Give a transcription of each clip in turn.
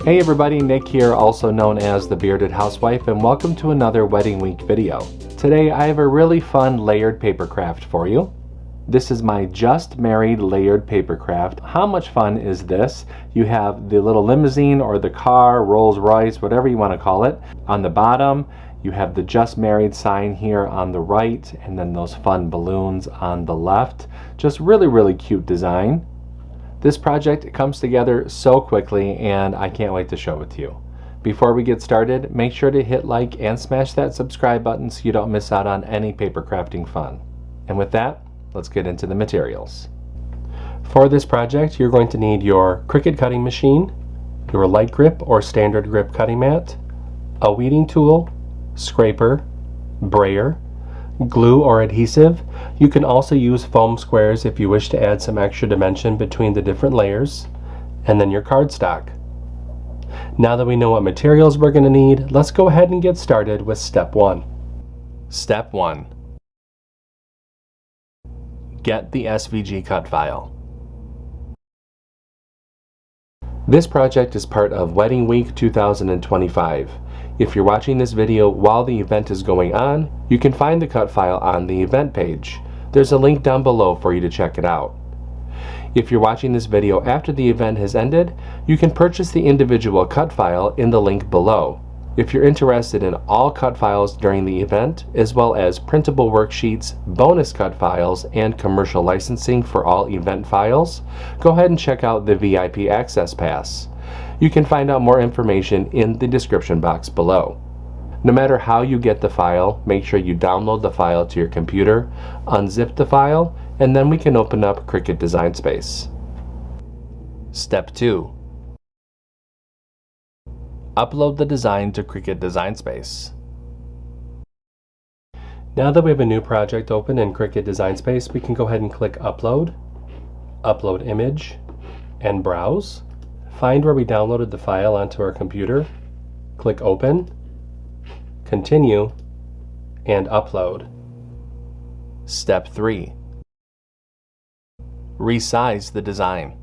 Hey everybody, Nick here, also known as the Bearded Housewife, and welcome to another Wedding Week video. Today I have a really fun layered paper craft for you. This is my just married layered paper craft. How much fun is this? You have the little limousine or the car, Rolls Royce, whatever you want to call it. On the bottom, you have the just married sign here on the right, and then those fun balloons on the left. Just really cute design. This project comes together so quickly and I can't wait to show it to you. Before we get started, make sure to hit like and smash that subscribe button so you don't miss out on any paper crafting fun. And with that, let's get into the materials. For this project, you're going to need your CRICUT cutting machine, your light grip or standard grip cutting mat, a weeding tool, scraper, brayer, glue or adhesive. You can also use foam squares if you wish to add some extra dimension between the different layers, and then your cardstock. Now that we know what materials we're going to need, let's go ahead and get started with step 1. Step 1. Get the SVG cut file. This project is part of Wedding Week 2025. If you're watching this video while the event is going on, you can find the cut file on the event page. There's a link down below for you to check it out. If you're watching this video after the event has ended, you can purchase the individual cut file in the link below. If you're interested in all cut files during the event, as well as printable worksheets, bonus cut files, and commercial licensing for all event files, go ahead and check out the VIP Access Pass. You can find out more information in the description box below. No matter how you get the file, make sure you download the file to your computer, unzip the file, and then we can open up CRICUT Design Space. Step 2. Upload the design to CRICUT Design Space. Now that we have a new project open in CRICUT Design Space, we can go ahead and click Upload, Upload Image, and Browse. Find where we downloaded the file onto our computer, click Open, Continue, and Upload. Step 3. Resize the design.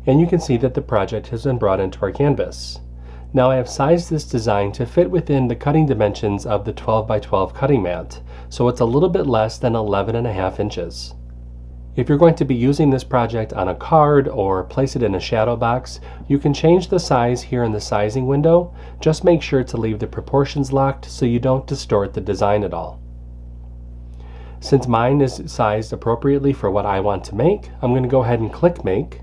And you can see that the project has been brought into our canvas. Now I have sized this design to fit within the cutting dimensions of the 12 by 12 cutting mat, so it's a little bit less than 11.5 inches. If you're going to be using this project on a card or place it in a shadow box, you can change the size here in the sizing window. Just make sure to leave the proportions locked so you don't distort the design at all. Since mine is sized appropriately for what I want to make, I'm going to go ahead and click Make.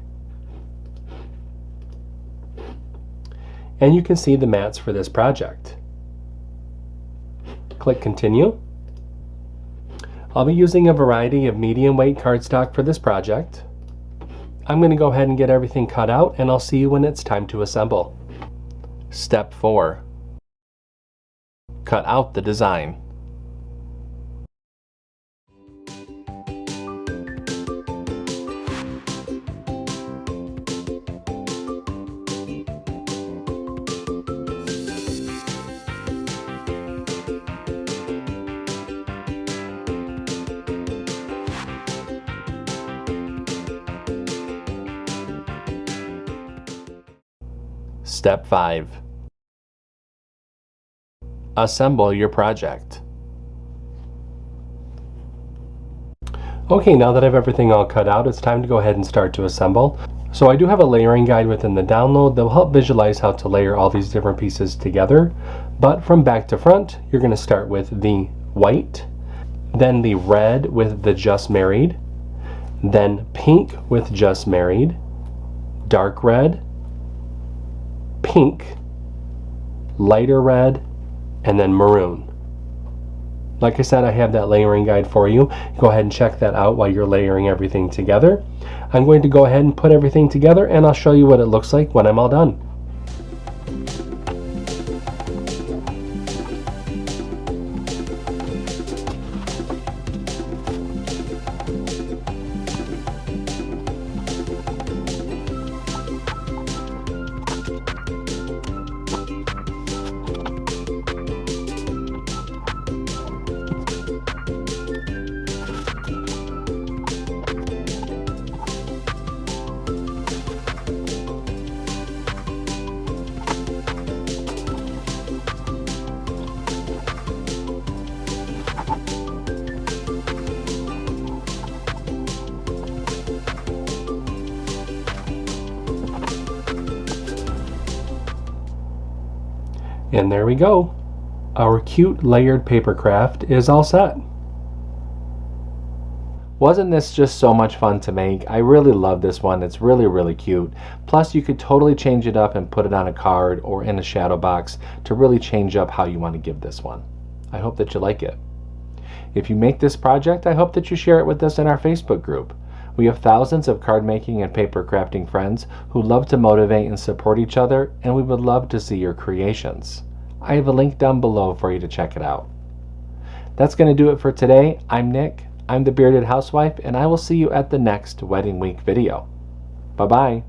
And you can see the mats for this project. Click Continue. I'll be using a variety of medium weight cardstock for this project. I'm going to go ahead and get everything cut out, and I'll see you when it's time to assemble. Step 4. Cut out the design. Step 5. Assemble your project. Okay, now that I have everything all cut out, it's time to go ahead and start to assemble. So I do have a layering guide within the download that will help visualize how to layer all these different pieces together. But from back to front, you're going to start with the white, then the red with the just married, then pink with just married, dark red, pink, lighter red, and then maroon. Like I said, I have that layering guide for you. Go ahead and check that out while you're layering everything together. I'm going to go ahead and put everything together, and I'll show you what it looks like when I'm all done. And there we go. Our cute layered paper craft is all set. Wasn't this just so much fun to make? I really love this one. It's really cute. Plus you could totally change it up and put it on a card or in a shadow box to really change up how you want to give this one. I hope that you like it. If you make this project, I hope that you share it with us in our Facebook group. We have thousands of card making and paper crafting friends who love to motivate and support each other, and we would love to see your creations. I have a link down below for you to check it out. That's going to do it for today. I'm Nick. I'm the Bearded Housewife, and I will see you at the next Wedding Week video. Bye-bye.